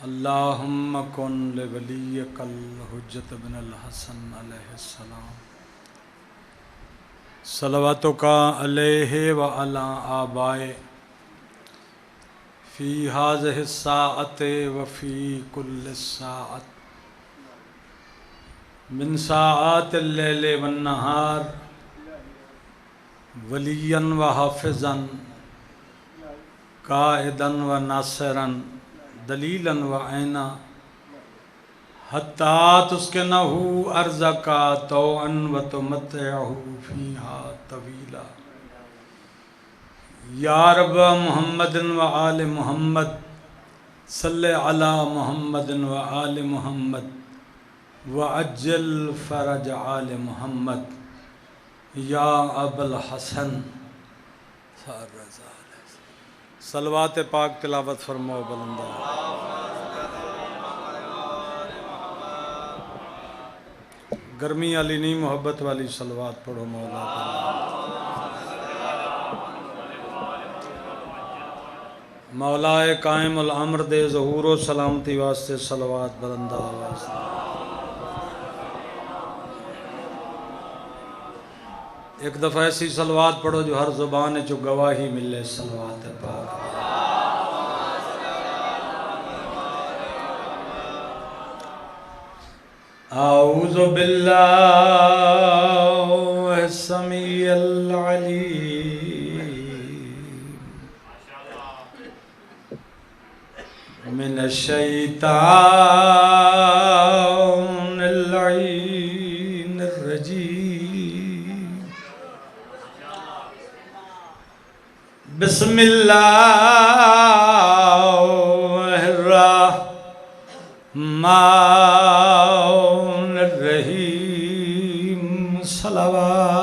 اللہم کن لولیک الحجۃ بن الحسن علیہ السلام صلواتک علیہ وعلی آبائہ فی ہذہ الساعۃ وفی کل ساعۃ من ساعات اللیل والنہار ولیاً وحافظاً قائداً وناصراً دلیلاً وعینا حتیٰ تسکنہ ارضک طوعاً وتمتعہ فیہا طویلا یا رب محمد وآل محمد صلی علی محمد وآل محمد وعجل فرج آل محمد یا ابا الحسن صلوات پاک تلاوت فرماؤ بلندہ گرمی والی نہیں محبت والی صلوات پڑھو مولا مولا قائم الامر دے ظہور و سلامتی واسطے صلوات بلندہ واسطے ایک دفعہ ایسی صلوات پڑھو جو ہر زبان جو گواہی ملے صلوات پاک اعوذ باللہ السمیع العلیم من الشیطان اللعین الرجیم بسم اللہ الرحمن الرحیم صلوات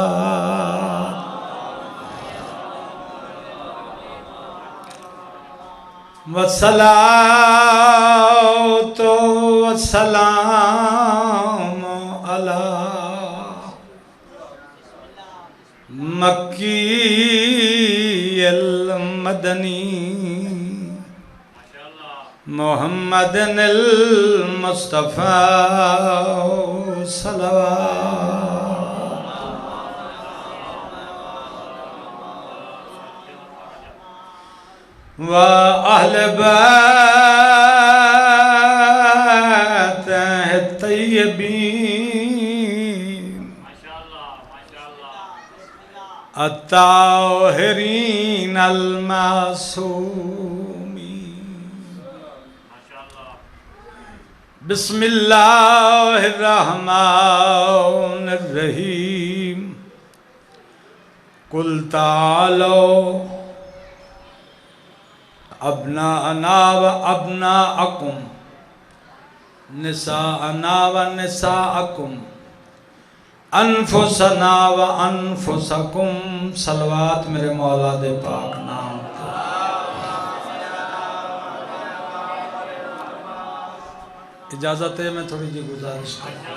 والصلاة والسلام علی مکی المدنی محمد المصطفى صلوات وأهل بيته الطيبين الطاهرين المعصومين بسم اللہ الرحمن الرحیم قل تعالوا ابناءنا وابناءکم نساءنا ونساءکم انفسنا وانفسکم صلوات میرے مولا دے پاک نام اجازت ہے میں تھوڑی جی گزارش کروں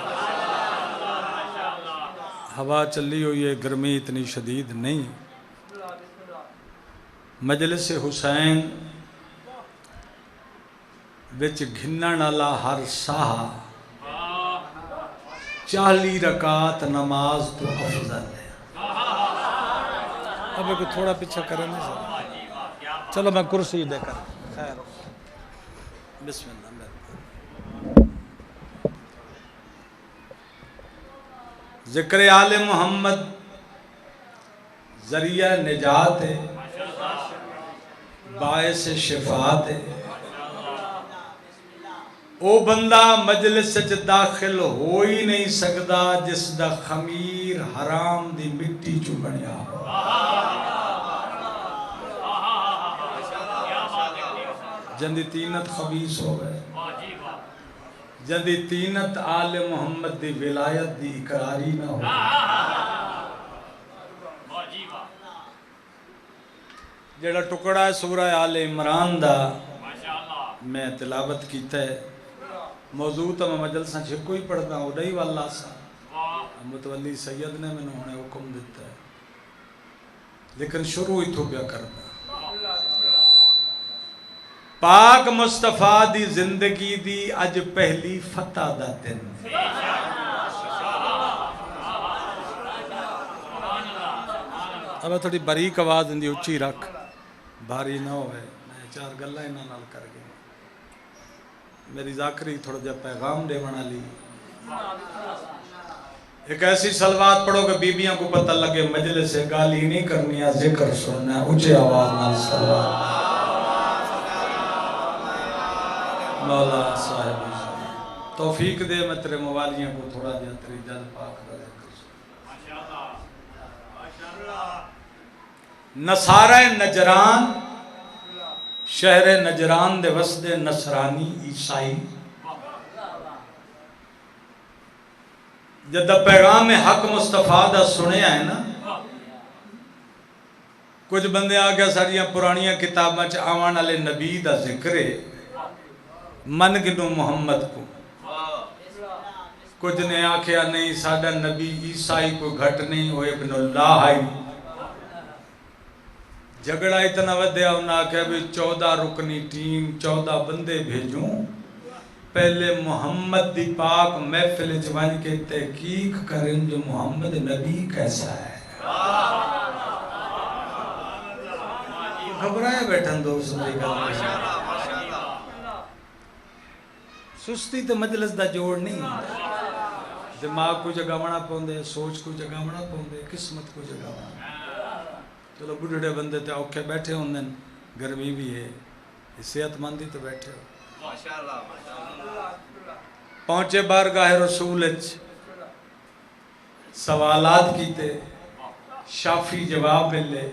ہوا چلی ہوئی ہے گرمی اتنی شدید نہیں مجلس حسین وچ گھنن والا ہر ساہ 40 رکعت نماز تو افضل ہے اب ایک تھوڑا پیچھا کریں نہیں سر چلو میں کرسی دے کر خیر بسم اللہ ذکر آل محمد ذریعہ نجات ہے باعث شفاعت ہے او بندہ مجلس وچ داخل ہو ہی نہیں سکدا جس دا خمیر حرام دی مٹی چوں بنیا ہو جندی تینت خبیث ہو گئے جندی تینت آل محمد دی ولایت دی اقراری نہ ہو جڑا ٹکڑا ہے سورہ آل عمران دا میں تلاوت کیتا ہے موضوع تو میں مجلساں چھکو ہی پڑھتا ہوں اڈائی والا سا متولی سید نے میں نے حکم دیتا ہے لیکن شروع ہی تو پیا کرنا پاک مصطفیٰ دی زندگی دی اج پہلی فتح دا دن اب تھوڑی باریک آواز اندی اچھی رکھ بھاری نہ ہوئے میں چار گلہ انہاں نال کر گئے میری ذاکری تھوڑا جا پیغام دے بنا لی ایک ایسی سلوات پڑھو کہ بیبیاں کو پتہ لگے مجلس سے گالی نہیں کرنی ہے ذکر سننا ہے اچھے آواز نال سلوات مولا صاحب توفیق دے میں تیرے موالیاں کو تھوڑا جا تیری جل پاک کا ذکر سننا نصارہ نجران شہر نجران دے وسد نصرانی عیسائی جب پیغام حق مصطفیٰ دا سنیا ہے نا کچھ بندے آگیا ساڑیاں پرانیاں کتاباں چ آوان والے نبی دا ذکر ہے من گنو محمد کو کچھ نے آکھیا نہیں ساڑا نبی عیسائی کو گھٹ نہیں وہ ابن اللہ آئی جھگڑا اتنا ودیا انہاں کہا بھی 14 رکنی ٹیم 14 بندے بھیجوں پہلے محمد دی پاک محفل جوان کے تحقیق کریں جو محمد نبی کیسا ہے گھبرائے بیٹھن دو سنی کا سستی تو مجلس دا جوڑ نہیں دماغ کو جگاونا پوندے سوچ کو جگاونا پوندے قسمت کو جگاونا چلو بڑھڑے بندے تے اوکھے بیٹھے ہوندے گرمی بھی ہے صحت مندی تو بیٹھے ہو پہنچے بارگاہ رسول سوالات کیتے شافی جواب ملے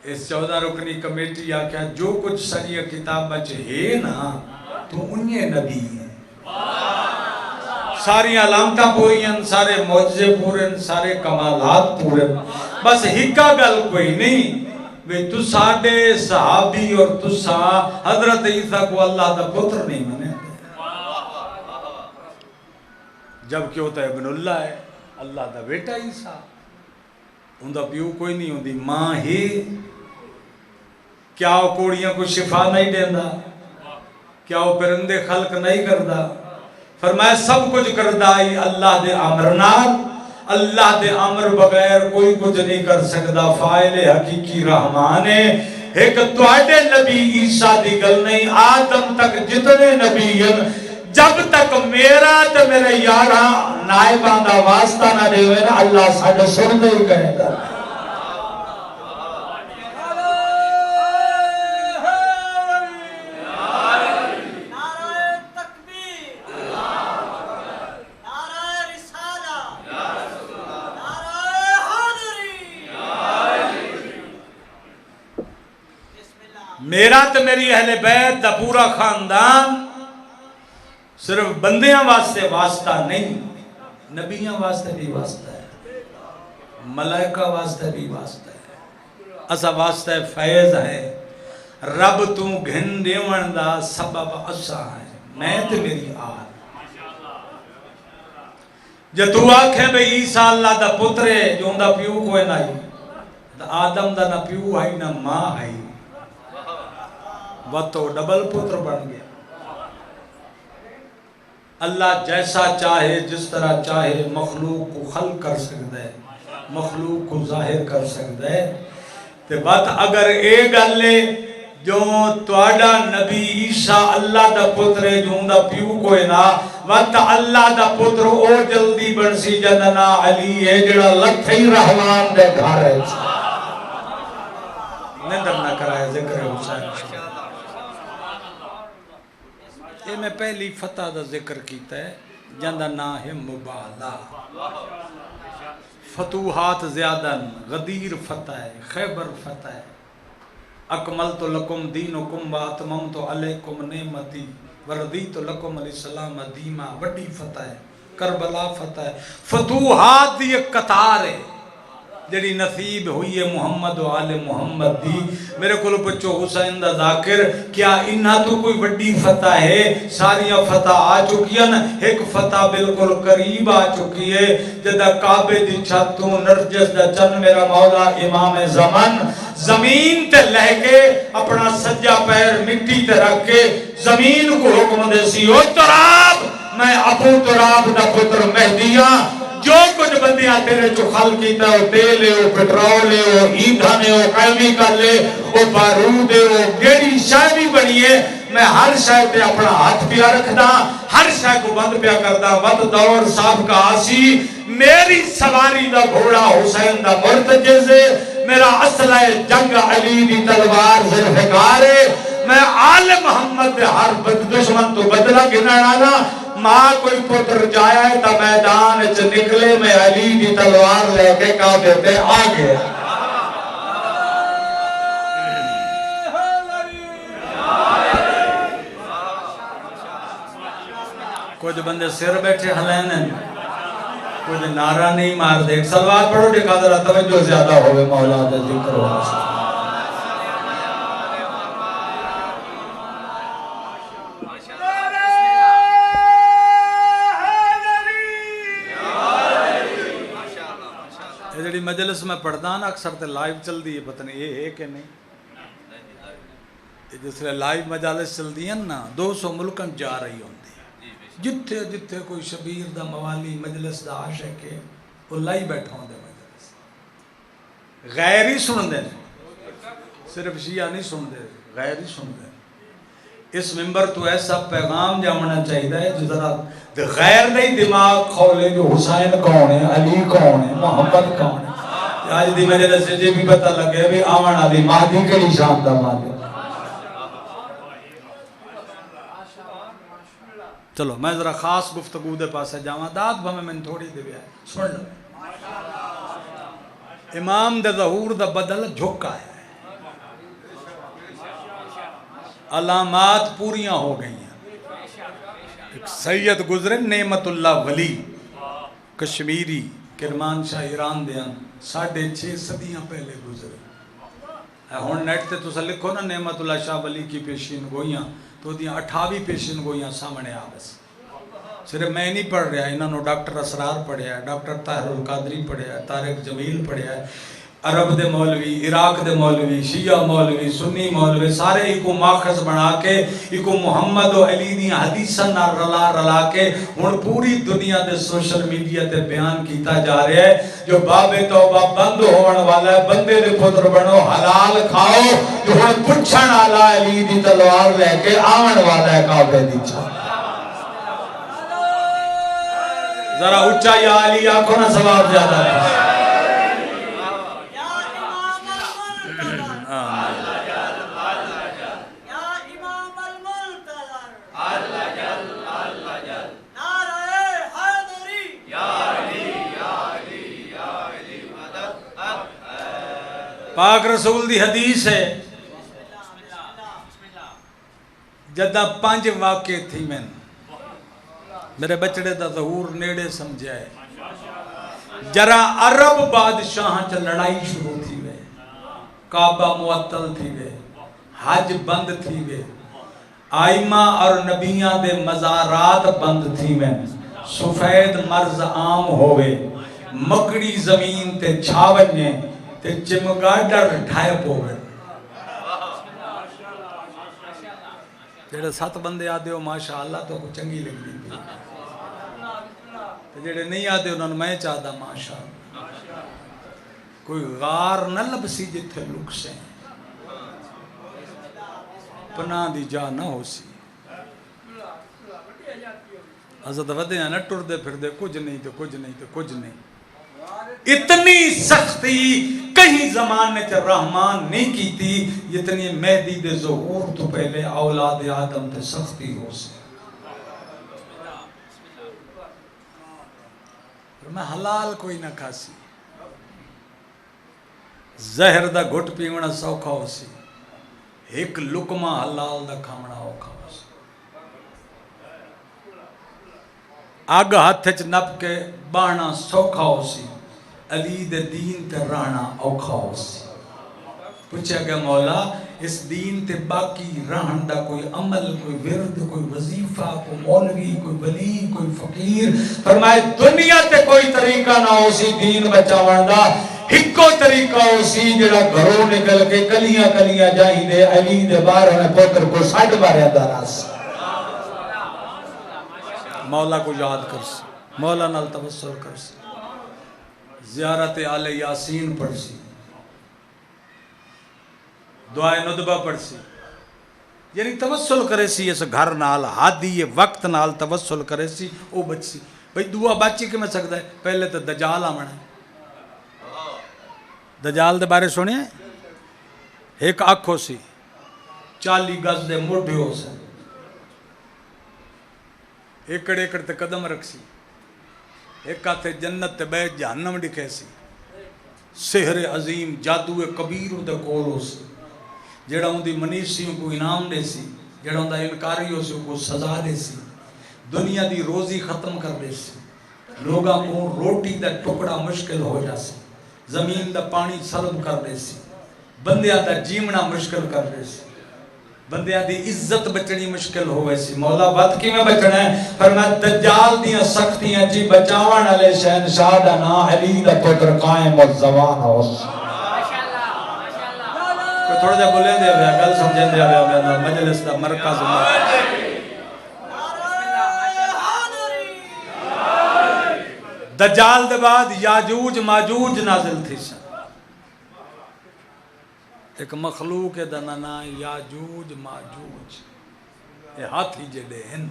اس 14 رکنی کمیٹی آکھا جو کچھ سریع کتاب بچ ہے نا تو انہیں نبی ہیں ساری علامتہ پوری ہیں سارے معجزے پورے سارے کمالات پورے بس ہکا گل کوئی نہیں بھی تو ساڑے صحابی اور تو حضرت عیسیٰ کو اللہ دا پتر نہیں منے جب کہ ہوتا ہے ابن اللہ ہے اللہ دا بیٹا عیسیٰ ان دا پیو کوئی نہیں ہوندی ماں ہی کیا وہ کوڑیاں کو شفا نہیں دیندہ کیا وہ پرندے خلق نہیں کردہ فرمایا سب کچھ کردہ ہی اللہ دے امرنار اللہ دے امر بغیر کوئی کچھ نہیں کر سکتا فائل حقیقی رحمان ہے ایک توڑے نبی عیسیٰ دی گل نہیں آدم تک جتنے نبی ہیں جب تک میرا تو میرے یارہ نائبان دا واسطہ نہ دے ہوئے نا اللہ ساڑھے سن دے ہی کہے گا میرا تو میری اہل بیت دا پورا خاندان صرف بندیاں واسطے واسطہ نہیں نبیاں واسطے بھی واسطہ ہے ملائکہ واسطے بھی واسطہ ہے اسا واسطہ فیض ہے رب تو گھن دیون دا سبب اسا ہے میں تو میری آل جو تو آکھیں بے عیسیٰ اللہ دا پترے جو ان دا پیو کوئی نہیں آدم دا نہ پیو آئی نہ ماں آئی وہ تو ڈبل پتر بن گیا اللہ جیسا چاہے جس طرح چاہے مخلوق کو خلق کر سکتا ہے مخلوق کو ظاہر کر سکتا ہے تو بات اگر ایک گلے جو توڑا نبی عیسیٰ اللہ دا پتر ہے جو دا پیو کوئی نا وقت اللہ دا پتر او جلدی بنسی جننا علی ہے جڑا لکھئی رحمان دے گھر ہے نندر نہ کرائے ذکر حسین یہ میں پہلی فتح دا ذکر کیتا ہے جندہ نا ہے مبالا فتوحات زیادہ غدیر فتح ہے خیبر فتح ہے اکملت لکم دینکم و اتممت علیکم نعمتی وردیت لکم علیہ السلام دیما وڈی فتح ہے کربلا فتح ہے فتوحات دی ایک قطار ہے جڑی نصیب ہوئی ہے محمد و آل محمد دی. میرے کو پچھو حسین دا ذاکر کیا انہا تو کوئی وڈی فتح ہے؟ ساریاں فتح آ چکی ہیں. ایک فتح بالکل قریب آ چکی ہے جدہ کعبے دی چھتوں نرجس دا چن میرا مولا امام زمان زمین تے لہ کے اپنا سجا پیر مٹی تے رکھ کے زمین کو حکم دے سی او تراب میں ابو تراب دا پتر مہدیاں جو کچھ بندیاں تیرے جو خل کیتا ہے تیل ہے پٹرول ہے ایندھن ہے کیمیکل ہے بارود ہے گیڑی شے بھی بنی ہے میں ہر شے پہ اپنا ہاتھ پیا رکھدا ہر شے کو بند پیا کردا. ود دور صاحب کا آسی میری سواری دا گھوڑا حسین دا مرتجز ہے. میرا اسلحہ جنگ علی دی تلوار ذوالفقار ہے. میں آل محمد دے ہر دشمن تو بدلہ گنن والا. ماں کوئی پتر جایا ہے تا میدان چ نکلے میں علی دی تلوار لے کے کعبے پہ آ گیا. کچھ بندے سر بیٹھے ہلین کچھ نعرہ نہیں مار دے. صلوات پڑھو دکھا ذرا توجہ زیادہ ہوئے مولا دا ذکر واسطے. مجلس میں پڑھتا نا اکثر تے لائیو چل دی ہے پتہ نہیں یہ ہے کہ نہیں. جس لئے لائیو مجالس چل دی ہیں نا 200 ملکن جا رہی ہوندی جتھے جتھے کوئی شبیر دا موالی مجلس دا عاشق ہے وہ لائی بیٹھا ہوندے مجلس. غیر ہی سن دے صرف شیعہ نہیں سن دے غیر ہی سن دے. اس ممبر تو ایسا پیغام جامنا چاہیے ہے جو ذرا غیر نہیں دماغ کھولے جو حسین کون ہے علی کون ہے محمد کون ہے. آج دی مجلس سے بھی پتہ لگے بھی آمن علی مہدی کے نشان دا مہدی. چلو میں ذرا خاص گفتگو دے پاسے جاواں داد بھمیں میں تھوڑی دے بیا سن لو. امام دے ظہور دا بدل جھکا ہے. علامات پوریاں ہو گئی ہیں. ایک سید گزرے نعمت اللہ ولی کشمیری کرمان شاہ ایران دیاں 6.5 صدیاں پہلے گزرے. ہون نیٹ تے تسا لکھو نا نعمت اللہ شاہ ولی کی پیشین گوئیاں تو دیاں 28 پیشین گوئیاں سامنے آویس. صرف میں نہیں پڑھ رہا انہوں نے ڈاکٹر اسرار پڑھیا ہے ڈاکٹر طاہر القادری پڑھیا ہے طارق جمیل پڑھیا ہے عرب دے مولوی عراق دے مولوی شیعہ مولوی سنی مولوی سارے ایکو ماخذ بنا کے ایکو محمد و علی دی حدیثاں نہ رلا رلا کے ہن پوری دنیا دے سوشل میڈیا تے بیان کیتا جا رہا ہے جو باب توبہ بند ہون والا ہے بندے دے پتر بنو حلال کھاؤ جو ہن پچھن والا علی دی تلوار لے کے آون والا ہے کعبے دی چھت. ذرا اچھا یا علی آنکھوں نہ ثواب زیادہ ہے. پاک رسول دی حدیث ہے جدہ 5 واقع تھی میں میرے بچڑے دا ظہور نیڑے سمجھا ہے. جرا عرب بادشاہاں چا لڑائی شروع تھی وے کعبہ معطل تھی وے حج بند تھی وے آئمہ اور نبیاں دے مزارات بند تھی وے سفید مرض عام ہوئے مکڑی زمین تے چھاونے تے چمگاڈر ڈھائے پوے. جڑے 7 بندے آدھے ہو ماشاءاللہ تو کو چنگی لگ دی جڑے نہیں آدھے انہوں نے میں چاہتا ماشاءاللہ. کوئی غار نہ لبسی جتھے لک سے پناہ دی جا نہ ہو سی. حضرت ودے ہیں نا ٹر دے پھر دے کچھ نہیں تو کچھ نہیں تو کچھ نہیں. اتنی سختی کہیں زمانے تے رحمان نہیں کی تھی جتنی مہدی دے ظہور تو پہلے اولاد آدم تے سختی ہو سے. میں حلال کوئی نہ کھاسی زہر دا گھٹ پیونا سوکھا ہو سی ایک لقمہ حلال دا کھاونا اوکھا ہو سی. اگ ہاتھ چ نپ کے بانا سوکھا ہو سی علی دے دین تے رہنا اوکھا ہو سی پوچھا گیا مولا اس دین تے باقی رہن دا کوئی عمل کوئی ورد کوئی وظیفہ کوئی مولوی کوئی ولی کوئی فقیر فرمائے دنیا تے کوئی طریقہ نہ ہو سی دین بچاون دا ہکو طریقہ ہو سی جڑا گھروں نکل کے کلیاں کلیاں جائیں دے علی دے بارہ پتر کو ساڈ بارہ دا راس مولا کو یاد کر سی مولا نال توسل کر سی زیارت آل یاسین پڑھ سی دعائے ندبہ پڑھ سی یعنی توسل کرے سی اس گھر نال ہادی وقت نال توسل کرے سی او بچ سی بھئی دعا بچی کے میں سکتا ہے پہلے تو دجال آمنا ہے دجال دے بارے سنے ایک آنکھو سی 40 گز دے موڈے ہو سے ایکڑ ایکڑ تے قدم رکھ سی ایک آتے جنت تے بیت جہنم دکھے سی سحر عظیم جادو کبیر دے کول ہو سی جڑا ان دی منیسیوں کو انعام دے سی جڑا ان دا انکاریوں سے کو سزا دے سی دنیا دی روزی ختم کر دے سی لوگاں کو روٹی دا ٹکڑا مشکل ہو جا سی زمین دا پانی سلب کر دے سی بندیاں دا جیمنا مشکل کر دے سی بندیاں دی عزت بچنی مشکل ہوئے سی مولا بات کی میں بچنا ہے فرمایا دجال دیاں سختیاں جی بچاون والے شہنشاہ دا نا علی دا پتر قائم الزمان ہو کوئی تھوڑا جا بولیں دے ہویا گل سمجھیں دے ہویا مجلس دا مرکز دجال دے بعد یاجوج ماجوج نازل تھی سن ایک مخلوق ہے دنانا یاجوج ماجوج یہ ہاتھی جڑے ہیں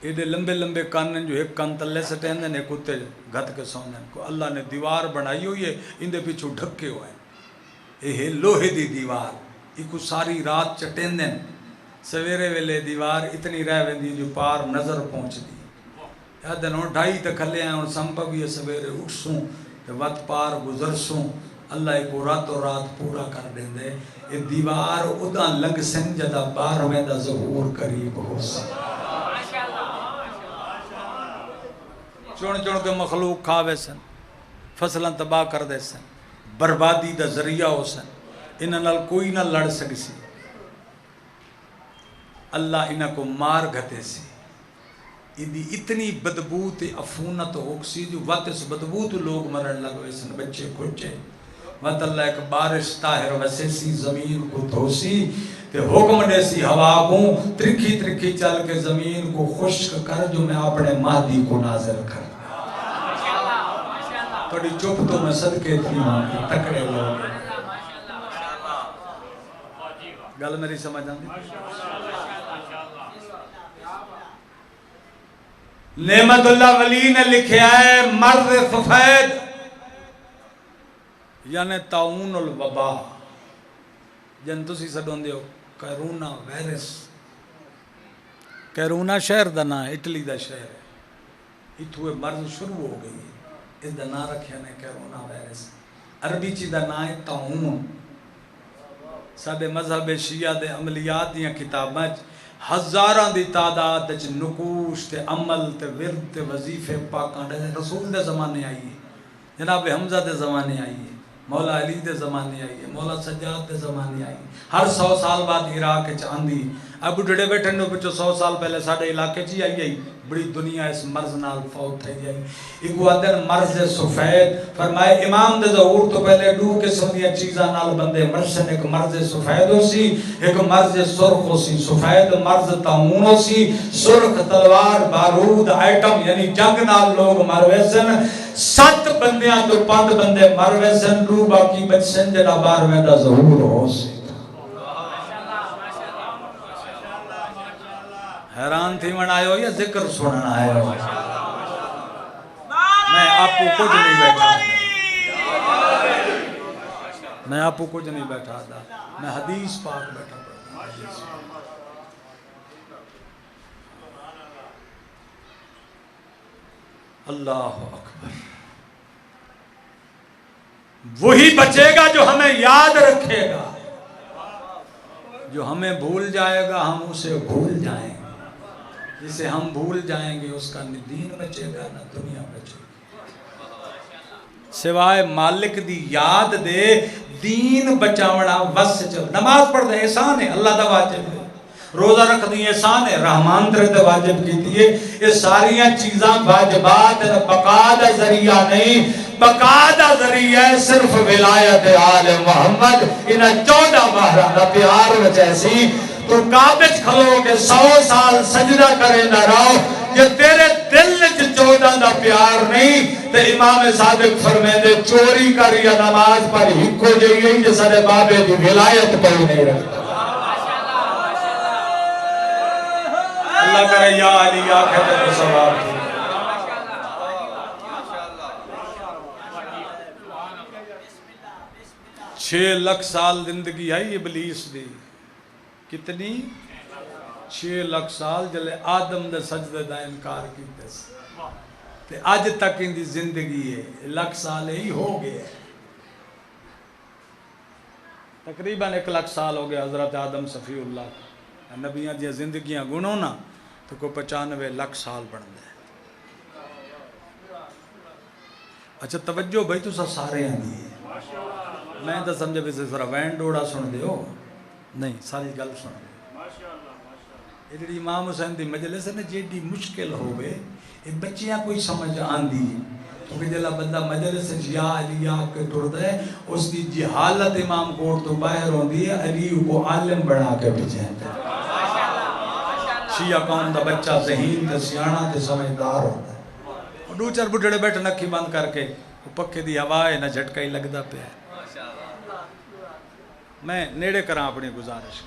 یہ لمبے لمبے کانن جو ایک کان تلے سٹیں دیں ایک کتے گھت کے سونے کو اللہ نے دیوار بنائی ہوئی ہے ان دے پیچھو ڈھکے ہوئے ہیں یہ لوہے دی دیوار یہ کو ساری رات چٹیں دیں سویرے ویلے دیوار اتنی رہ ویندی جو پار نظر پہنچ دی یا دنوں ڈھائی تک کھلے ہیں اور سمپا بھی ہے سویرے اٹھ سوں وقت پار گزر سوں اللہ کو رات و رات پورا کر دیں دے یہ دیوار ادھا لگ سن جدہ بار میں دا ظہور قریب ہو سن چون چون کے مخلوق کھاوے سن فصلیں تباہ کر دے سن بربادی دا ذریعہ ہو سن انہاں نال کوئی نہ لڑ سکسی اللہ انہاں کو مار گھتے سی یہ اتنی بدبو تے افونت ہوکسی جو وقت اس بدبو تو لوگ مرن لگوے سن بچے کچے وقت اللہ ایک بارش طاہر وسے سی زمین کو دھوسی تے حکم دے سی ہوا کو ترکھی ترکھی چل کے زمین کو خشک کر جو میں اپنے مہدی کو نازل کر تھوڑی چپ تو میں صدقے تھی وہاں کی تکڑے لوگ گل میری سمجھ آندی نعمت اللہ ولی نے لکھیا ہے مرض سفید یعنی تعاون الوبا جن تسی سڈون دیو کیرونا وائرس کیرونا شہر دا نا اٹلی دا شہر ہے اتھوے مرض شروع ہو گئی اس دا نا رکھیا نے کیرونا وائرس عربی چی دا نا ہے تعاون سادے مذہب شیعہ دے عملیات دیاں کتاباں ہزاراں دی تعداد وچ نقوش تے عمل تے ورد تے وظیفے پاکاں دے رسول دے زمانے آئی ہے جناب حمزہ دے زمانے آئی ہے مولا علی دے زمانے آئی ہے مولا سجاد دے زمانے آئی ہے ہر 100 سال بعد عراق وچ آندی اب ڈڑے بیٹھے نو پچھو 100 سال پہلے ساڈے علاقے چ آئی ہے بڑی دنیا اس مرض نال فوت تھی گئی ایک آدن مرض سفید فرمائے امام دے ظہور تو پہلے دو قسم دی چیزاں نال بندے مرشن ایک مرض سفید ہو سی ایک مرض سرخ ہو سی سفید مرض تعاون ہو سی سرخ تلوار بارود آئٹم یعنی جنگ نال لوگ مروے سن 7 بندیاں تو 5 بندے مروے سن دو باقی بچن جڑا 12ویں دا ظہور ہو سی حیران تھی من آئے ہو یا ذکر سننا آئے ہو میں آپ کو کچھ نہیں بیٹھا میں آپ کو کچھ نہیں بیٹھا تھا میں حدیث پاک بیٹھا پڑھتا اللہ اکبر وہی بچے گا جو ہمیں یاد رکھے گا جو ہمیں بھول جائے گا ہم اسے بھول جائیں گے جسے ہم بھول جائیں گے اس کا نہ دین بچے گا نہ دنیا بچے گا سوائے مالک دی یاد دے دین بچاونا وس چل. نماز پڑھ دے احسان ہے, اللہ دا واجب ہے. روزہ رکھ دی احسان ہے, رحمان تیرے تے واجب کیتی ہے. یہ ساریاں چیزاں واجبات بقا دا ذریعہ نہیں, بقا دا ذریعہ ہے صرف ولایت آل محمد. انہاں 14 ماہراں دا پیار وچ ایسی تو کعبے کھلو کے 100 سال سجدہ کرے نہ رہو. یہ تیرے دل وچ 14 دا پیار نہیں تے امام صادق فرمیندے چوری کر یا نماز پر ہکو جئی جے سارے بابے دی ولایت کوئی نہیں رکھتا. اللہ کرے یا علی یا کہتے تو ثواب تھی. 6 لاکھ سال زندگی ہے ابلیس دی. کتنی؟ 6 لاکھ سال جلے آدم دے سجدے دا انکار کیتے سے تے آج تک ان دی زندگی ہے. لاکھ سال ہی ہو گئے, تقریباً 1 لاکھ سال ہو گئے حضرت آدم صفی اللہ. نبیاں دی زندگیاں گنو نا تو کو 95 لاکھ سال بن دے. اچھا توجہ بھائی تو سارے آنی ہے. میں تو سمجھے بھی سر وین ڈوڑا سن دے ہو نہیں, ساری گل سن دے. یہ جڑی امام حسین دی مجلس ہے نا جیڑی مشکل ہوئے یہ بچیاں کوئی سمجھ آن دی کیونکہ جلا بندہ مجلس یا علی یا کے ٹرد ہے اس کی جہالت امام کوٹ تو باہر ہوں دی ہے. علی کو عالم بنا کے بچیں تھے. شیعہ قوم دا بچہ ذہین تے سیانا تے سمجھدار ہوتا ہے. دو چار بڑھڑے بیٹھ نکھی بند کر کے پکے دی ہوائے نہ جھٹکا ہی لگدا پہ ہے. میں نیڑے کراں اپنی گزارش.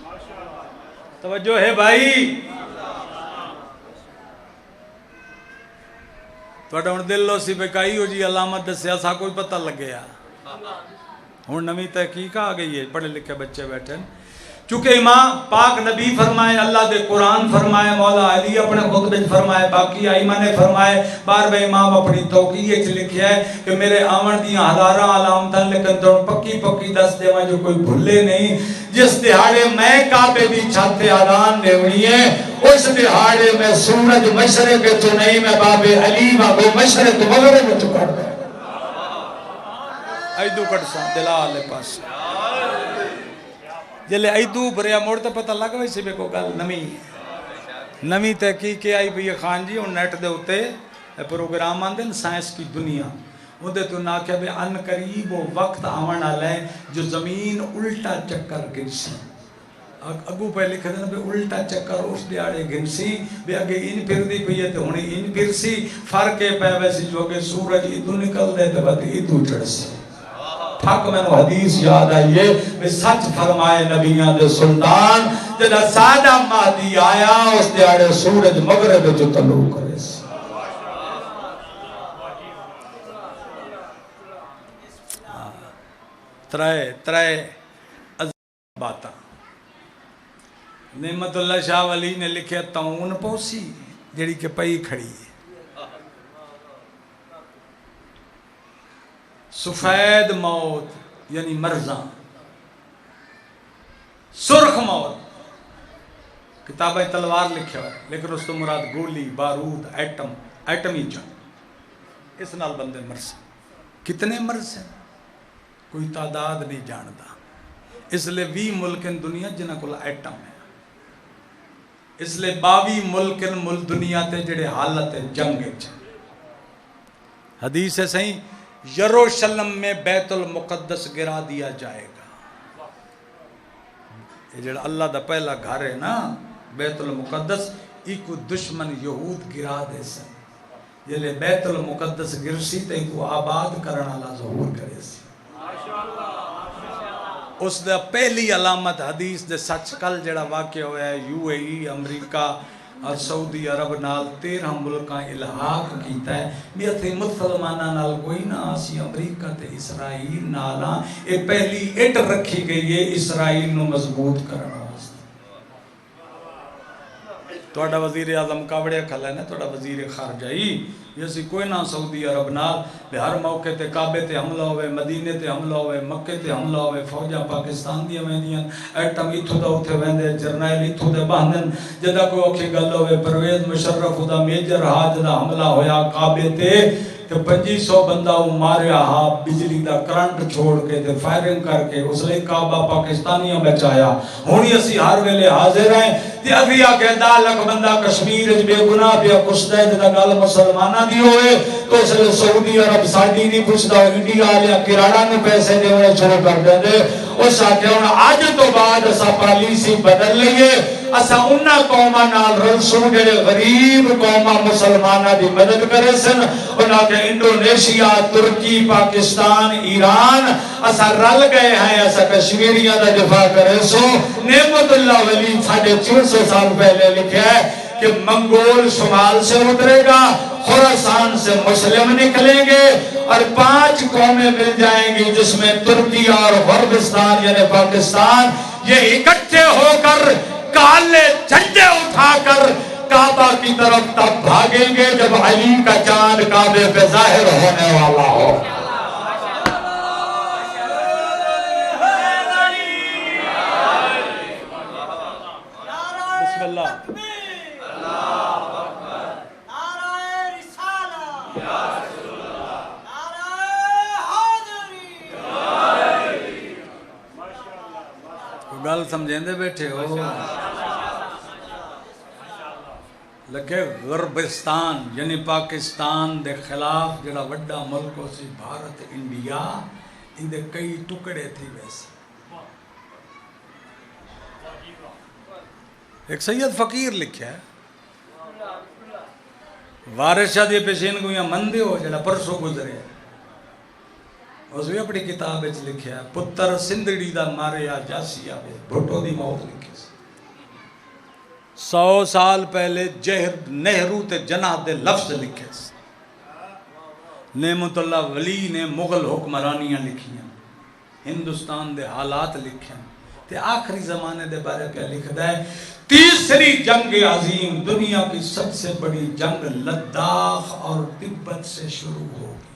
توجہ ہے بھائی, توڑا ہن دل لو سی پہ کائی ہو جی علامت دسیا سا کوئی پتہ لگیا. ہن نمی تحقیق آ گئی ہے, پڑھے لکھے بچے بیٹھے. چونکہ امام پاک نبی فرمائے, اللہ دے قرآن فرمائے, مولا علی اپنے خطبے فرمائے, باقی ائمہ نے فرمائے, بار بے امام اپنی توقیع وچ لکھیا ہے کہ میرے آون دیاں ہزاراں علامتاں لیکن تو پکی پکی دس دیواں جو کوئی بھلے نہیں. جس دہاڑے میں کعبے دی چھت تے اذان دیونی ہے اس دہاڑے میں سورج مشرق تو نہیں, میں بابے علی بابے مشرق مغرب تو کر دے ایدو کٹ سا دلال پاس جلے ایدو بریا موڑ تے پتہ لگ ویسے میں کو گل نمی تحقیق آئی بھی خان جی اور نیٹ دے ہوتے پروگرام آن دیں سائنس کی دنیا اندھے تو نہ کیا بے ان قریب و وقت آوان آلائے جو زمین الٹا چکر گرسی. اگو پہ لکھا دینا بے الٹا چکر اس دیاڑے گرسی بے اگے ان پھر دی پہیے تو ہونے ان پھر سی فرق پہ ویسی جو کہ سورج ادھو نکل دے تو بعد ادھو چڑھ سی. تھک میں نو حدیث یاد آئیے میں سچ فرمائے نبیان دے سلطان جدہ سادہ مہدی آیا اس دیاڑے سورج مغرب جو طلوع کرے سی. ترائے باتاں نعمت اللہ شاہ ولی نے لکھے تاؤن پوسی جڑی کہ پئی کھڑی ہے. سفید موت یعنی مرزاں, سرخ موت کتابیں تلوار لکھے ہوئے لیکن اس تو مراد گولی بارود ایٹمی جنگ. اس نال بندے مرز کتنے مرز ہیں کوئی تعداد نہیں جانتا. اس لئے 20 ملکن دنیا جنہ کو ایٹم ہے, اس لئے 22 ملکن ملک دنیا تے جڑے حالت جنگ ہے. حدیث ہے صحیح یروشلم میں بیت المقدس گرا دیا جائے گا. یہ جڑا اللہ دا پہلا گھر ہے نا بیت المقدس ایک دشمن یہود گرا دے سن. یہ لئے بیت المقدس گرسی تے ایک آباد کرنا اللہ ظہور کرے سی. اس دا پہلی علامت حدیث دے سچ کل جڑا واقع ہویا ہے UAE امریکہ اور سعودی عرب نال 13 ملکاں الحاق کیتا ہے. بیتھے مسلمانہ نال کوئی نہ آسی امریکہ تے اسرائیل نالاں یہ پہلی اٹ رکھی گئی ہے اسرائیل نو مضبوط کرنا واسطے. توڑا وزیر اعظم کاوڑے کھلا ہے نا توڑا وزیر خارجہ ہی جیسی کوئی نہ سعودی عرب نال بے ہر موقع تے کعبے تے حملہ ہوئے, مدینے تے حملہ ہوئے, مکے تے حملہ ہوئے, فوجاں پاکستان دیا ویندیاں, ایٹم اتھو دا اتھے ویندے, جرنائل اتھو دے باندن. جدہ کوئی اوکھی گل ہوئے پرویز مشرف دا میجر ہاں جدہ حملہ ہویا کعبے تے تے 2500 بندہ ماریا ہا بجلی دا کرنٹ چھوڑ کے تے فائرنگ کر کے اس لئے کعبہ پاکستانیوں بچایا ہونی اسی ہر ویلے حاضر ہیں تے اگلی آکے دا لکھ بندہ کشمیر بے گناہ بے کشتہ دا گال مسلمانہ دی ہوئے تو اس لئے سعودی عرب ساڑی نہیں پوچھتا انڈیا لیا کراڑا میں پیسے دے انہیں شروع کر دے دے اس آکے انہاں آج تو بعد اسا پالیسی بدل لئے اسا انہاں قومہ نال رلسو جڑے غریب قومہ مسلمانہ دی مدد کرے سن انہاں کے انڈونیشیا ترکی پاکستان ایران اسا رل گئے ہیں اسا کشمیریہ دا دفاع کرے سو نعمت اللہ ولی 650 سال پہلے لکھے ہے کہ منگول شمال سے اترے گا خراسان سے مسلم نکلیں گے اور 5 قومیں مل جائیں گی جس میں ترکی اور غربستان یعنی پاکستان یہ اکٹھے ہو کر کالے جھنڈے اٹھا کر کعبہ کی طرف تب بھاگیں گے جب علی کا چاند کعبے پہ ظاہر ہونے والا ہو بسم اللہ گل سمجھیں دے بیٹھے ہو لگے غربستان یعنی پاکستان دے خلاف جڑا وڈا ملک ہو سی بھارت انڈیا ان دے کئی ٹکڑے تھی ویسے ایک سید فقیر لکھا ہے وارث شاہ دی پیشین گویاں مندے ہو جڑا پرسوں گزرے اس بھی اپنی کتاب اچھ لکھا ہے پتر سندڑی دا ماریا جاسی آوے بھٹو دی موت لکھے 100 سال پہلے نہرو تے جناح دے لفظ لکھے نعمت اللہ ولی نے مغل حکمرانیاں لکھیاں ہندوستان دے حالات لکھیں تے آخری زمانے دے بارے پہ لکھتا ہے تیسری جنگ عظیم دنیا کی سب سے بڑی جنگ لداخ اور تبت سے شروع ہوگی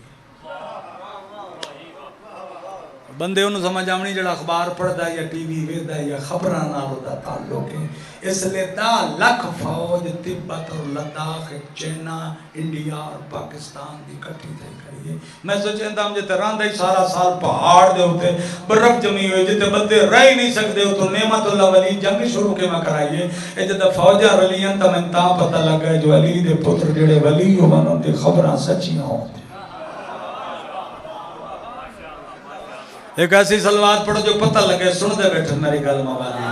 بندے انہوں سمجھ آمنی جڑا اخبار پڑھتا ہے یا ٹی وی ویدہ ہے یا خبران آلو دا تعلق ہے اس لئے دا لکھ فوج تبت اور لداخ چینہ انڈیا اور پاکستان دی کٹھی تھے کریے میں سوچیں تھا ہم جتے راندہ ہی سارا سال پہاڑ دے ہوتے برف جمی ہوئے جتے بندے رہ ہی نہیں سکتے ہو تو نعمت اللہ ولی جنگ شروع کے میں کرائیے اے جتے فوجہ رلیاں تا میں تا پتہ لگا ہے جو علی دے پتر جڑے ولی ہو منوں دے خبران سچیاں ہوں ایک ایسی سلوات پڑھو جو پتہ لگے سن دے بیٹھے میری گل موالی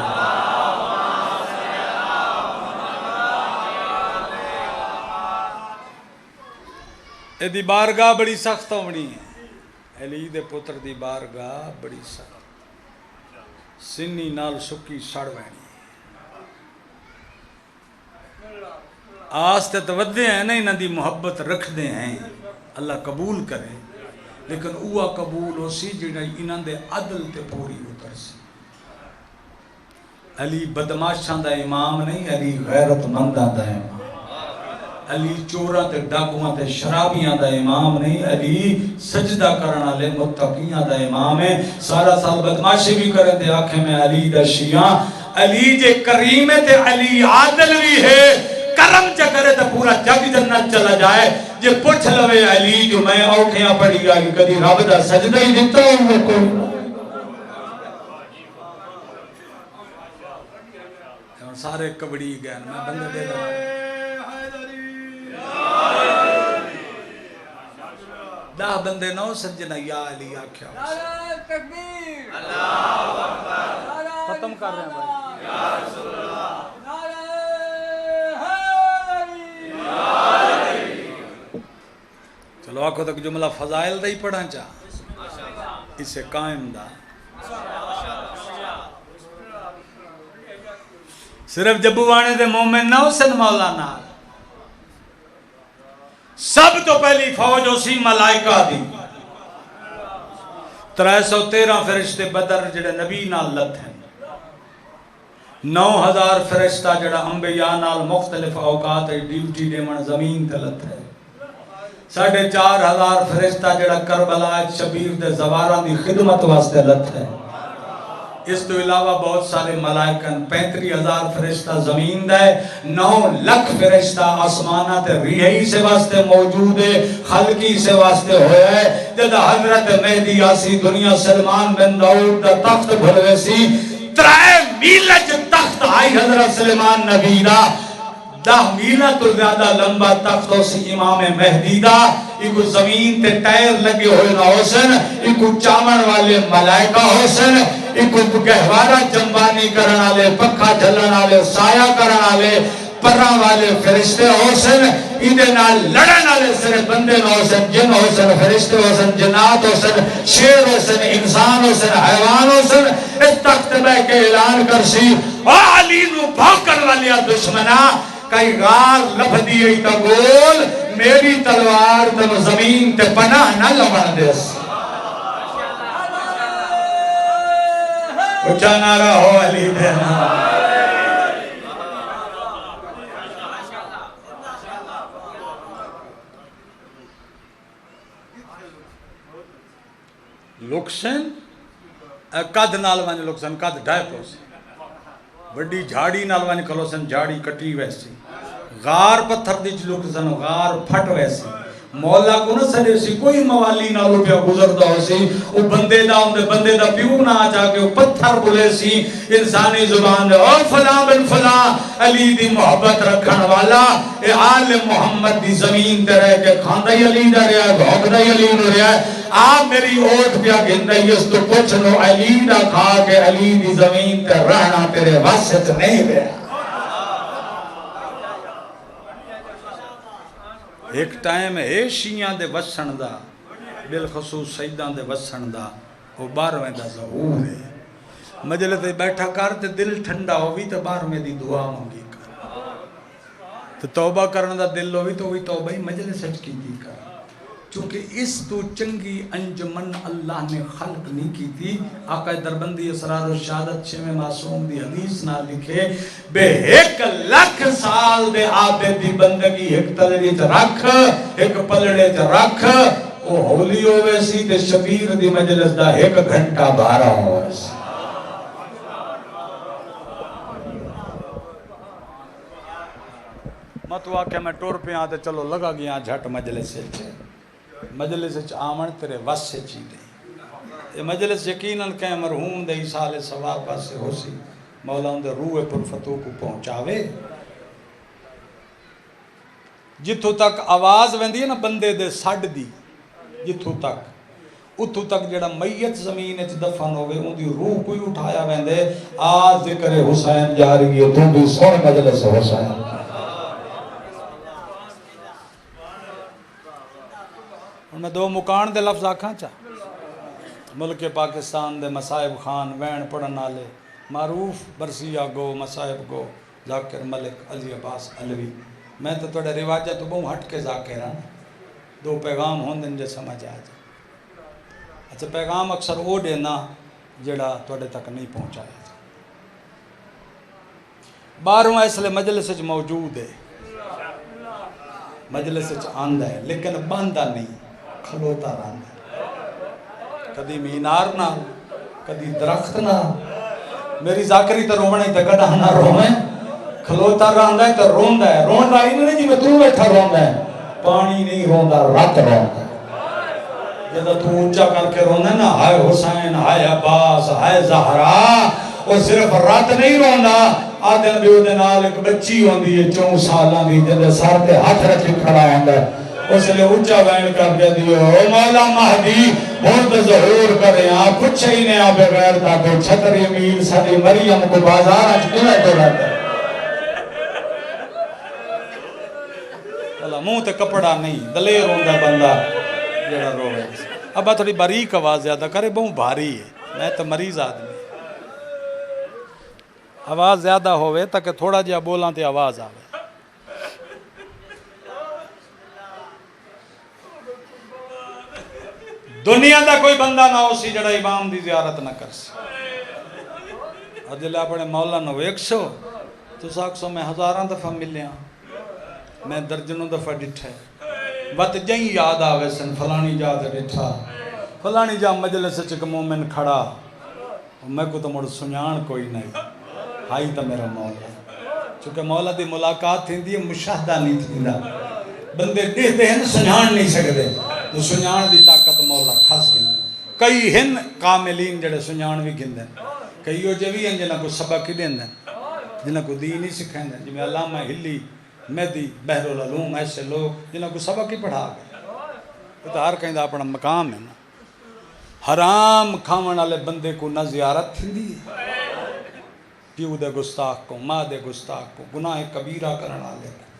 اے دی بارگاہ بڑی سخت ہونی ہے علی دے پتر دی بارگاہ بڑی سخت سنی نال سکی سڑ وینی آستے تو ودے ہیں نا انہاں دی محبت رکھ دے ہیں اللہ قبول کرے لیکن اوہ قبول ہو سی جنہا انہاں دے عدل تے پوری اتر سی علی بدماشاں دا امام نہیں علی غیرت مندہ دا امام علی چوراں تے ڈاکواں تے شرابیاں دا امام نہیں علی سجدہ کرنا لے متقیاں دا امام ہے سارا سال بدماشی بھی کریں دے آنکھیں میں علی دا شیعہ علی جے کریم ہے تے علی عادل بھی ہے کرم چکرے تو پورا جگ جنت چلا جائے جے پوچھ لوے علی جو میں اوکھیاں پڑی گا کہ کدی رب دا سجدہ ہی دیتا ہوں میں کوئی سارے کبڑی گئے میں بندے دے رہا دہ بندے نو سجنہ یا علی آکھیا ختم کر رہے ہیں بھائی یا رسول اللہ چلو آنکھوں تک جملہ فضائل دا ہی پڑھا چاہ اسے قائم دا صرف جبوانے دے مومن نہ حسن مولانا سب تو پہلی فوج اسی ملائکہ دی 313 فرشتے بدر جڑے نبی نال لت ہیں 9000 فرشتہ جڑا انبیاء نال مختلف اوقات ڈیوٹی دیمن زمین تلت ہے 4500 فرشتہ جڑا کربلا شبیر دے زواران دی خدمت واسطے لت ہے اس تو علاوہ بہت سارے ملائکن 35,000 فرشتہ زمین دے 9 لکھ فرشتہ آسمانہ تے ریحی سے واسطے موجود ہے خلقی سے واسطے ہویا ہے جدہ حضرت مہدی آسی دنیا سلمان بن داؤد دا تخت بھروے سی 3 میلج تخت آئی حضرت سلمان نبی دا 10 میلہ تو زیادہ لمبا تخت ہو سی امام مہدی دا ایک زمین تے ٹائر لگے ہوئے نہ حسن ایک چامن والے ملائکہ حسن ایک گہوارہ جنبانی کرن والے پکھا جھلن والے سایہ کرن والے پرا والے فرشتے حسن ایدے نال لڑن والے صرف بندے نہ حسن جن حسن فرشتے حسن جنات حسن شیر حسن انسان حسن حیوان حسن اس تخت بے کے اعلان کرسی علی نو بھوکر والیا دشمنا کئی غار لفدی ای تا گول میری تلوار تم زمین تے پناہ نہ لمن دیس اچھا نعرہ ہو علی دینا لکسن قد نال وانی لکسن قد ڈھائی پوسی بڑی جھاڑی نال وانی کھلوسن جھاڑی کٹی ویسی غار پتھر دی لکسن غار پھٹ ویسی مولا کو نہ سڑے سی کوئی موالی نہ لوٹیا گزرتا ہو سی وہ بندے دا پیو نہ آجا کے وہ پتھر بلے سی انسانی زبان دے اور فلاں بن فلاں علی دی محبت رکھن والا اے آل محمد دی زمین تے رہ کے کھاندائی علی دا رہا ہے بھوکدائی علی نو رہا ہے آپ میری اوٹ پیا گھندائی اس تو کچھ نو علی دا کھا کے علی دی زمین تے رہنا تیرے واسط نہیں رہا ایک ٹائم ہے شیعہ دے وسن دا بالخصوص سیدان دے وسن دا وہ 12ویں دا ظہور ہے مجلس بیٹھا کر تے دل ٹھنڈا ہوئی تے 12ویں دی دعا مانگی کر تے توبہ کرنے دا دل ہوئی تو وہی توبہ ہی مجلس سچ کی دی کر چونکہ اس تو چنگی انجمن اللہ نے خلق نہیں کی تھی آقا دربندی اسرار و شہادت 6 معصوم دی حدیث نہ لکھے بے 1,00,000 سال دے عابد دی بندگی ایک تلڑی تے رکھ ایک پلڑے تے رکھ وہ ہولی ہوئے سی تے شبیر دی مجلس دا 1 گھنٹہ 12 ہوئے سی مت واقعہ میں ٹور پہ آتے چلو لگا گیا جھٹ مجلس سے مجلس آمن تیرے وس سے چی دے یہ مجلس یقیناً کہیں مرحوم دے عیسال ثواب پاسے ہو سی مولا ان دے روح پر فتو کو پہنچاوے جتھو تک آواز ویندی ہے نا بندے دے سڑ دی جتھو تک اتھو تک جڑا میت زمین اچ دفن ہوئے ان دی روح کوئی اٹھایا ویندے آج ذکر حسین جاری ہے تو بھی سونے مجلس حسین میں 2 مکان دے لفظ آکھاں چاہ ملک پاکستان دے مصائب خان وین پڑھن والے معروف برسیہ گو مصائب گو ذاکر ملک علی عباس علوی میں تو تھوڑے رواجہ تو بہت ہٹ کے ذاکر ہاں 2 پیغام ہوں دن جو سمجھ آ جائے اچھا پیغام اکثر او دینا جڑا تھوڑے تک نہیں پہنچایا 12واں اس لئے مجلس موجود ہے مجلس آندہ ہے لیکن باندھا نہیں کھلوتا رہندا ہے کدی مینار نہ کدی درخت نہ میری ذاکری تو رومنے تے گڑا نہ رومے کھلوتا رہندا ہے تو روندا ہے روندا ہی نہیں جی میں تو بیٹھا روندا ہے پانی نہیں روندا رات روندا ہے جب تو اونچا کر کے روندا نا ہائے حسین ہائے عباس ہائے زہرا وہ صرف رات نہیں روندا آدھے بیو دے نال ایک بچی ہوندی ہے 4 سالاں دی جدے سر تے ہاتھ رکھ کے کھڑا ہوندا ہے اس لئے اونچا وین کر کے دیو او مولا مہدی بہت ظہور کرے آپ کچھ ہی نہیں آپ بغیر تا تو چھتر یمین ساری مریم کو بازار آج کیوں ہے تو رہتا ہے اللہ منہ تے کپڑا نہیں دلیر ہوندہ بندہ جڑا روے اب تھوڑی باریک آواز زیادہ کرے بہت بھاری ہے میں تو مریض آدمی آواز زیادہ ہوئے تاکہ تھوڑا جہا بولاں تے آواز آوے دنیا دا کوئی بندہ نہ ہو سی جڑا امام دی زیارت نہ کر سی اور جلے اپنے مولا نو 100 تو ساکسوں میں 1000 دفعہ ملے ہیں میں درجنوں دفعہ ڈٹھے وقت جائیں یاد آگے سن فلانی جا دے ڈٹھا فلانی جا مجلس چک مومن کھڑا میں کو تو مڑ سنجان کوئی نہیں ہائی تو میرا مولا چونکہ مولا دی ملاقات تھی مشاہدہ نہیں تھیندا بندے دیکھتے ہیں سنجان نہیں سکتے تو سنجان دی طاقت مولا کھس گئے کئی ہن کاملین جڑے سنجان بھی گھندے کئی وہ جوی ہیں جنہاں کو سبق ہی دیندے جنہاں کو دین ہی سکھائیں دے جنہیں علامہ ہلی مہدی بحر العلوم ایسے لوگ جنہاں کو سبق ہی پڑھا گئے تو ہر کہیں دا اپنا مقام ہے نا حرام کھاون والے بندے کو نہ زیارت تھی پیو دے گستاخ کو ماں دے گستاخ کو گناہ کبیرہ کرنا والے کو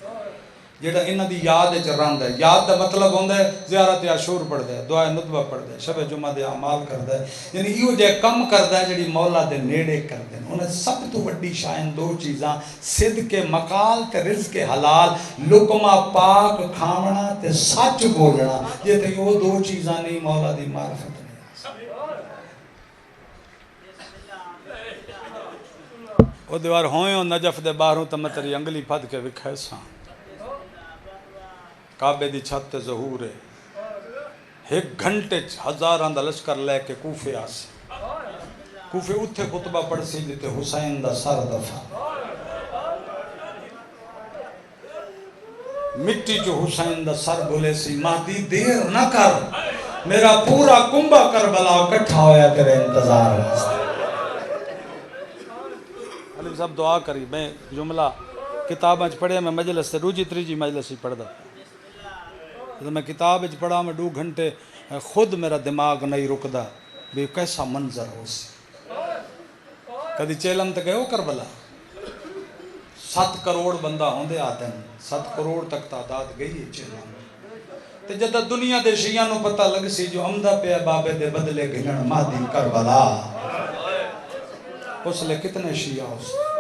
جیڑا انہاں دی یاد وچ رہندا ہے یاد دا مطلب ہوندا ہے زیارت عاشور پڑھدا ہے دعائے ندبہ پڑھدا ہے شب جمعہ دے اعمال کردا ہے یعنی ایو جے کم کردا ہے جڑی مولا دے نیڑے کردے ہیں انہاں سب تو وڈی شان دو چیزاں صدق مقال تے رزق حلال لقمہ پاک کھاونا تے سچ بولنا جے تے وہ دو چیزاں نہیں مولا دی معرفت وہ دیوار ہوئیں ہوں نجف دے باہروں تو میں تیری انگلی پھد کے وکھے ساں کعبے دی چھت ظہور ہے ایک گھنٹے ہزاراں دا لشکر لے کے کوفے آسے کوفے اتھے خطبہ پڑھ سی جتے حسین دا سر دفع مٹی جو حسین دا سر بولے سی مہدی دیر نہ کر میرا پورا کنبہ کربلا کٹھا ہویا تیرے انتظار ہے علی صاحب دعا کری میں جملہ کتاب اچھ پڑھے میں مجلس سے روجی تریجی مجلس ہی پڑھ دا میں کتاب اچھ پڑھا میں 2 گھنٹے خود میرا دماغ نہیں رکدا بھی کیسا منظر ہو سی کدی چیلم تے گئے ہو کربلا 7 کروڑ بندہ ہوندے آتے ہیں 7 کروڑ تک تعداد گئی ہے چیلم تے جدہ دنیا دے شیعہ نو پتہ لگ سی جو عمدہ پہ بابے دے بدلے گھنن مہدی کربلا اس لئے کتنے شیعہ ہو سکتے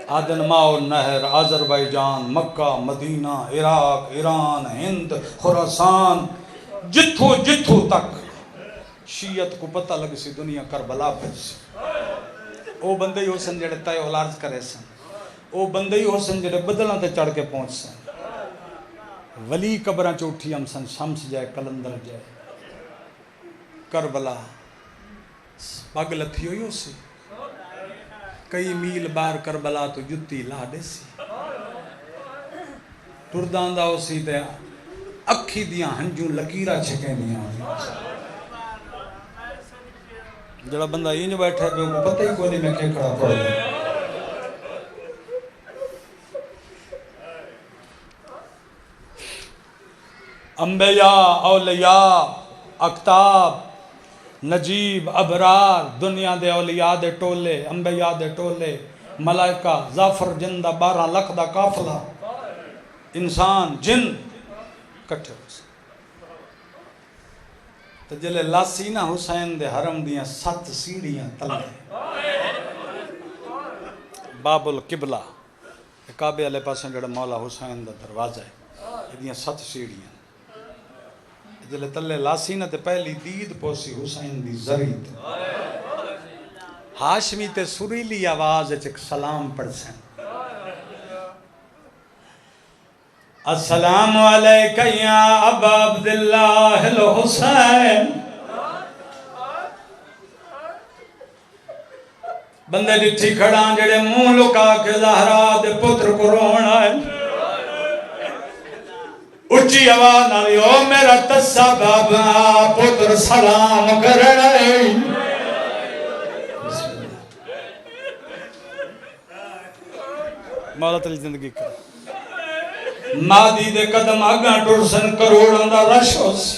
عدن ماؤ نہر آذربائیجان مکہ مدینہ عراق ایران ہند خراسان جتھو جتھو تک شیعت کو پتہ لگ سی دنیا کربلا پہ سی او بندے ہی ہو سن جڑے تائے اولارز کرے سن او بندے ہی ہو سن جڑے بدلوں تے چڑھ کے پہنچ سن ولی قبران چوٹھی ہم سن شمس جائے کلندر جائے کربلا پگ لتھی ہوئی ہو سی کئی میل بار کربلا تو جتی لا دے سی ٹردان دا ہو سی تے اکھی دیاں ہنجوں لکیرہ چھکیں دیاں جڑا بندہ یہ جو بیٹھے پہ وہ پتہ ہی کوئی نہیں میں کیا کھڑا پڑھ دیں انبیاء اولیاء اکتاب نجیب ابرار دنیا دے اولیاء دے ٹولے انبیاء دے ٹولے ملائکہ زافر جن دا 12 لکھ دا قافلہ انسان جن کٹھے ہو سے تو جلے لاسینہ حسین دے حرم دیاں 7 سیڑیاں تلے باب القبلہ کعبے علیہ پاسیں جڑا مولا حسین دا دروازہ ہے یہ دیاں 7 سیڑیاں جلے تلے لاسینہ تے پہلی دید پوسی حسین دی زرید ہاشمی تے سریلی آواز ایک سلام پڑھ سین السلام علیکہ یا ابا عبداللہ الحسین بندے ڈٹھی کھڑان جڑے منہ لکا کے زہرا دے پتر کو رون آئے اچھی آواز نہ او میرا تسا بابا پتر سلام کر رہے مولا تلی زندگی کر مادی دے قدم آگاں ٹرسن کروڑوں دا رش ہو سی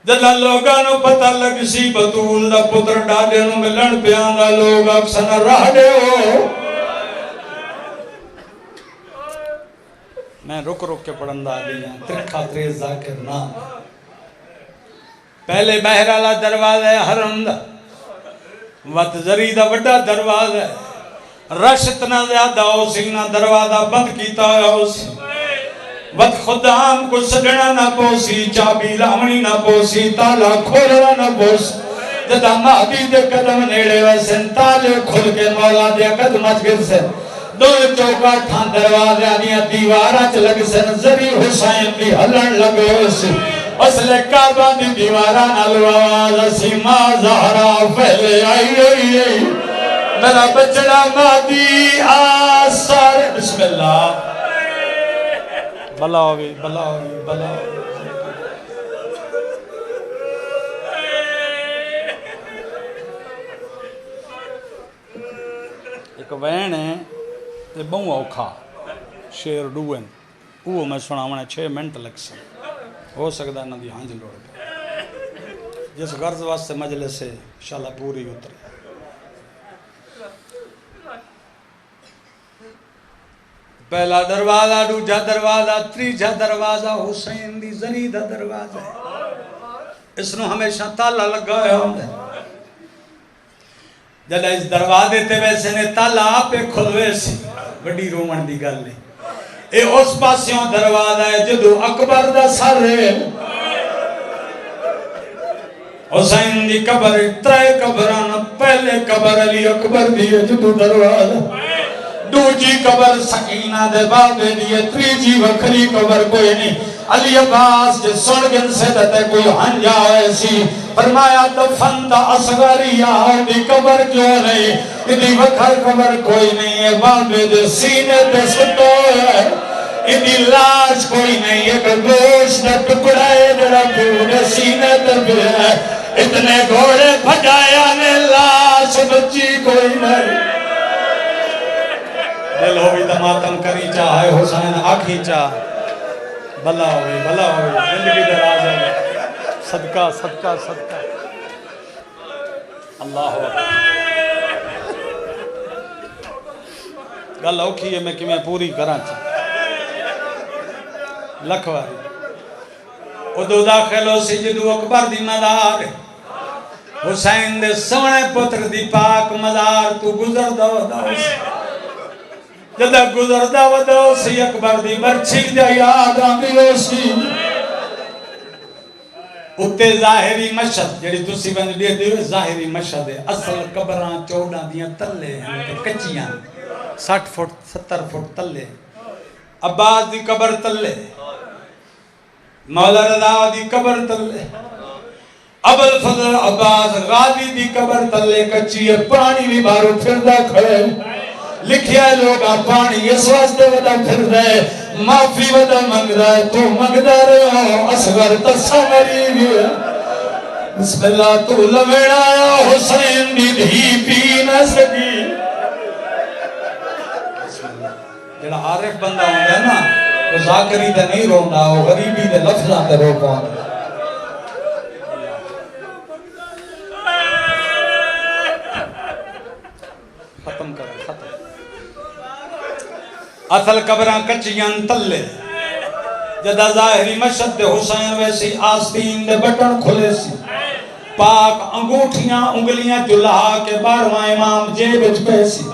جدہ لوگاں نو پتہ لگ سی بطول دا پتر ڈاڈے نو ملن پیان دا لوگ اکسن رہ دے ہو میں رک کے پڑھندا دیاں ترکھا تریز ذاکر نام پہلے بہرالہ دروازہ حرم دا وقت زری دا وڈا دروازہ رش اتنا زیادہ ہو سینا دروازہ بند کیتا ہو سی وقت خدام کو سجنا نہ پوسی چابی لاونی نہ پوسی تالا کھولنا نہ پوسی جدہ مہدی دے قدم نیڑے ویسن تالے کھل کے مولا دے قدم اچ گر سے دو چوکا ٹھان دروازے آنیا دیوارہ چ لگ سن زری حسین بھی ہلن لگو سی اسلے کعبہ دی دیوارہ نال آواز سیما زہرا پہلے آئی میرا بچڑا مہدی آثار بسم اللہ بلا ہوگی بلا ہوگی بلا ہوگی ایک وین ہے تے بہوں اوکھا شیر ڈوئن وہ میں سنا ہونا 6 منٹ لگ سکتا ہو سکتا ہے نہ دی ہانج لوڑ گئے جس غرض واسطے مجلس سے انشاءاللہ پوری اترے پہلا دروازہ دوجا دروازہ تیجا دروازہ حسین دی زنی دا دروازہ ہے اس نو ہمیشہ تالا لگایا ہوندے جدہ اس دروازے تے ویسے نے تالا آپے کھلوے سی بڑی رومن دی گل نہیں اے اس پاسیوں دروازہ ہے جدو اکبر دا سر ہے حسین دی قبر 3 قبران پہلے قبر علی اکبر دی جدو دروازہ دوجی قبر سکینہ دے بابے دیئے تریجی وکھری قبر کوئی نہیں علی عباس جے سنگن سے دتے کوئی ہنجا ایسی فرمایا دفن دا اصغریہ دی قبر کیوں نہیں ادھی وکھر قبر کوئی نہیں ہے بابے دے سینے دے سٹو ہے ادھی لاش کوئی نہیں ہے کہ گوشت دا ٹکڑا ہے جڑا پورے سینے دے بھی ہے اتنے گھوڑے بھجایا نے لاش بچی کوئی نہیں دل ہوئی تو ماتم کری چاہے حسین آکھی چاہ بلا ہوئی زندگی دراز ہوئی صدقہ صدقہ صدقہ اللہ گل اوکھی ہے میں کہ میں پوری کراں چاہ لکھواری ادو داخل ہو سی جدو اکبر دی مزار حسین دے سونے پتر دی پاک مزار تو گزر دو سی جدہ گزردہ ودو سی اکبر دی برچک جا یاد آنگی ہو سی اتے ظاہری مشہد جڑی تسی بند دے دیو ظاہری مشہد ہے اصل قبران 14 دیاں تلے ہیں کچیاں 60 فٹ 70 فٹ تلے عباس دی قبر تلے مولا رضا دی قبر تلے ابو الفضل عباس غازی دی قبر تلے کچی ہے پانی بھی بارو پھردہ کھڑے لکھیا ہے لوگا پانی اس واسطے ودا پھر رہے معافی ودا منگ رہے تو منگدہ رہے ہو اصغر تسا مری گیا بسم اللہ تو لویڑ آیا حسین دی دھی پی نہ سکی جڑا عارف بندہ ہوندہ ہے نا وہ ذاکری دے نہیں روندہ وہ غریبی دے لفظاں تے رو پاندہ ختم کریں ختم اصل قبران کچیاں تلے جدہ ظاہری مشہد دے حسین ویسی آستین دے بٹن کھلے سی پاک انگوٹھیاں انگلیاں جلہا کے 12واں امام جیبت پہ سی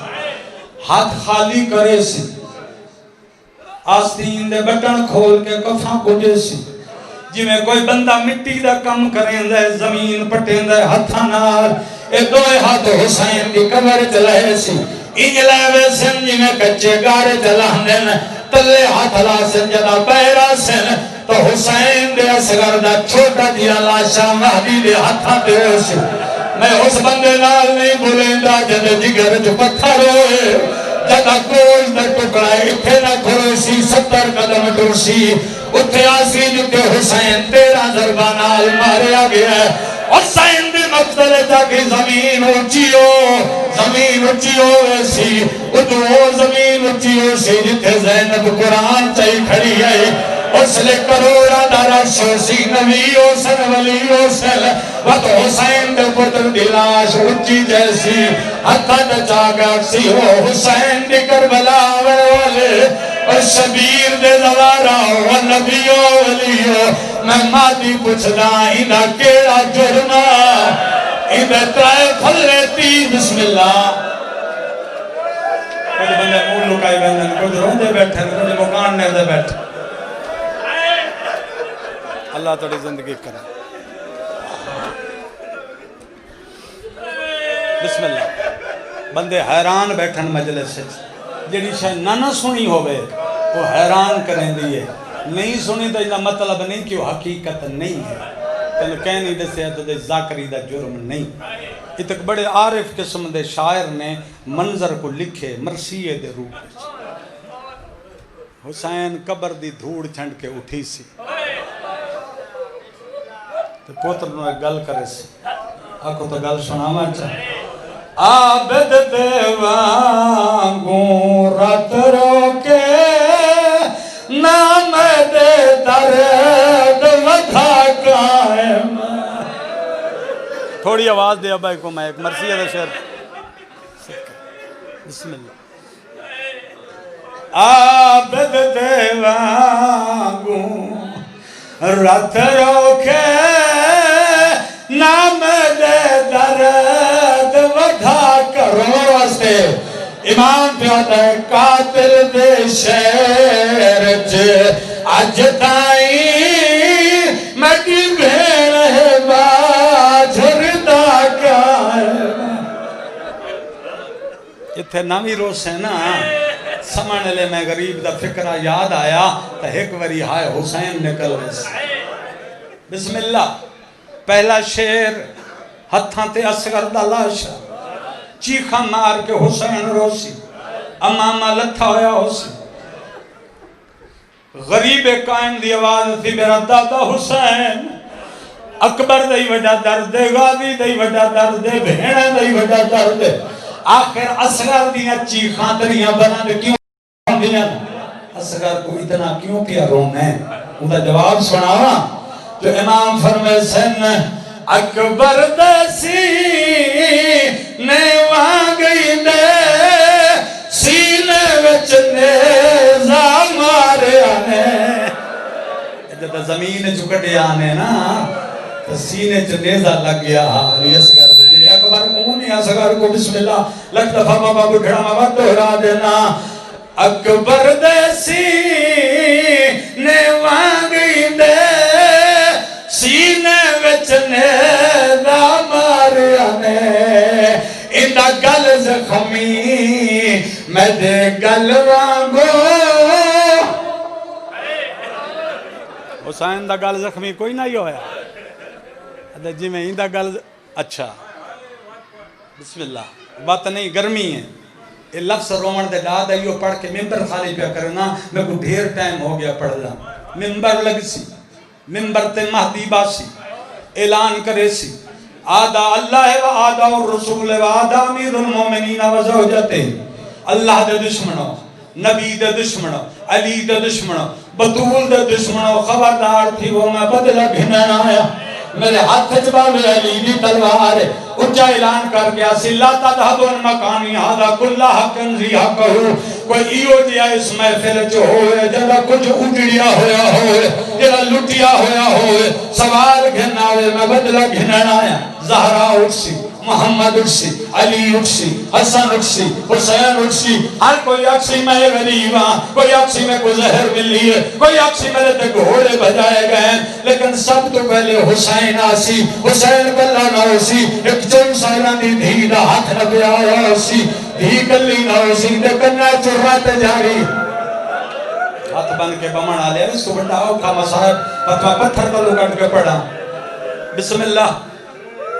ہاتھ خالی کرے سی آستین دے بٹن کھول کے کفاں کجے سی جی میں کوئی بندہ مٹی دا کم کریں دے زمین پٹیں دے ہتھا نار اے دوئے ہاتھ حسین دی قبر چلائے سی انجلے ویسن جی میں کچے گارے چلاہن دین تلے ہاتھ لاسن جدا پیرا سن تو حسین دے اصغر دا چھوٹا دیا لاشا مہدی دے ہاتھا دے سی میں اس بندے نال نہیں بولیں دا جد جگر جو پتھر ہوئے جدا کوش دا ٹکڑائے اتھے نہ کھڑے سی 70 قدم ٹرسی اتھے آسی جتے حسین 13 ضربان آل مارے آگے ہے حسین دی مقتل تاکہ زمین اچھیو ایسی ادھو زمین اچھیو سی جتے زینب قرآن چاہی کھڑی ہے اس لئے کروڑا دارا شوسی نبی حسن ولی حسن وقت حسین دے پتر دلاش اچھی جیسی حتی نچاگا سی ہو حسین دی کربلا والے اور شبیر دے زوارا و نبیو ولیو میں مادی پوچھنا انہا کیڑا جرما انہا ترائے پھل لیتی بسم اللہ کچھ بندے مول لکائی بندن کچھ روندے بیٹھے کچھ مکان نے دے بیٹھے اللہ تڑی زندگی کرے بسم اللہ بندے حیران بیٹھن مجلس سے جڑی شاید نہ سنی ہوئے وہ حیران کریں دیئے نہیں سنی تو یہ مطلب نہیں کہ وہ حقیقت نہیں ہے، تینو کہہ نہیں دسیا تو دے ذاکری دا جرم نہیں۔ یہ تک بڑے عارف قسم دے شاعر نے منظر کو لکھے مرثیے دے روپ وچ۔ حسین قبر دی دھوڑ چھنڈ کے اٹھی سی تو پوتر نو ایک گل کرے سی، آکو تو گل سناواں چاہ عابد دیوانگوں رات روکے نام دے درد وکھا قائم۔ تھوڑی آواز دے ابائی کو میں ایک مرثیہ دا شعر بسم اللہ۔ عابد دیوانگوں رات روکے نام دے درد وکھا کرو واسطے امام پیادہ قاتل دے شہر جے اج تائی مٹی بھیڑ ہے باجھر دا قائم۔ اتھے نامی روس ہے نا سمانے لے میں غریب دا فکرہ یاد آیا تو ایک وری ہائے حسین نکل ویسے۔ بسم اللہ۔ پہلا شیر ہتھاں تے اصغر دا لاشا چیخا مار کے حسین روسی امامہ لتھا ہویا ہوسی۔ غریب قائم دی آواز تھی میرا دادا حسین، اکبر دائی وڈا درد دے، غازی دائی وڈا درد دے، بھیڑا دائی وڈا درد دے۔ آخر اصغر دیاں چیخاں دریاں بنانے کیوں دیاں؟ اصغر کو اتنا کیوں کیا رونا ہے؟ ان کا جواب سناوا جو امام فرمائے سن اکبر دسی نے وہاں گئی دے سینے وچ نیزہ مارے آنے۔ جب زمین چکٹے آنے نا تو سینے چ نیزہ لگ گیا علی اصغر دے اکبر کونی اصغر کو بسم اللہ لگ دفعہ بابا بڑھڑا بابا دہرا دینا۔ اکبر دیسی نے وہاں گئی دے سینے وچ نیزہ ماریا نے اندہ گل زخمی میں دے گل وانگو۔ حسین دا گل زخمی کوئی نہ ہی ہویا جی میں اندہ گل اچھا بسم اللہ بات نہیں گرمی ہے یہ لفظ رومن دے داد ہے یہ پڑھ کے ممبر خالی پہ کرنا میں کو ڈھیر ٹائم ہو گیا پڑھ دا ممبر لگ سی ممبر تے مہدی باسی اعلان کرے سی آدھا اللہ و آدھا الرسول و آدھا امیر المومنین و زوجتے اللہ دے دشمنوں نبی دے دشمنوں علی دے دشمنوں بطول دے دشمنوں خبردار تھی وہ میں بدلہ گھنن آیا میرے ہاتھ جباب علی دی تلوار اچھا اعلان کر گیا سی لا تذهبون مکانی هذا كل حق ذی حقہ کوئی ایو جیا اس محفل جو ہوئے جڑا کچھ اجڑیا ہویا ہوئے جڑا لٹیا ہویا ہوئے سوال گھن آوے میں بدلہ گھنن آیا زہرا اٹھسی محمد اٹھسی علی اٹھسی حسن اٹھسی حسین اٹھسی ہر کوئی اکسی میں غریباں کوئی اکسی میں کو زہر ملی ہے کوئی اکسی میں تے گھوڑے بجائے گئے لیکن سب تو پہلے حسین آسی حسین کلا نہ ہوسی ایک 4 سالہ دی دھی دا ہاتھ نہ پہ آیا ہوسی دھی کلی نہ ہوسی دے کنہ چرات جاری ہاتھ بن کے بمن آلے اس کو بڑا اوکھا مسائب پتھر تلو کٹ کے پڑا بسم اللہ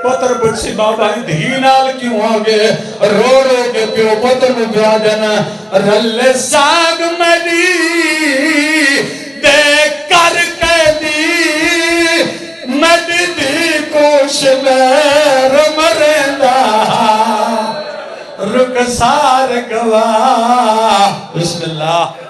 پتر بچی بابا دھی نال کیوں آگے رو رو کے پیو پتر میں پیا دینا رل ساگ مری دے کر کے دی مد دی کوش میر مرندہ رک سار گواہ بسم اللہ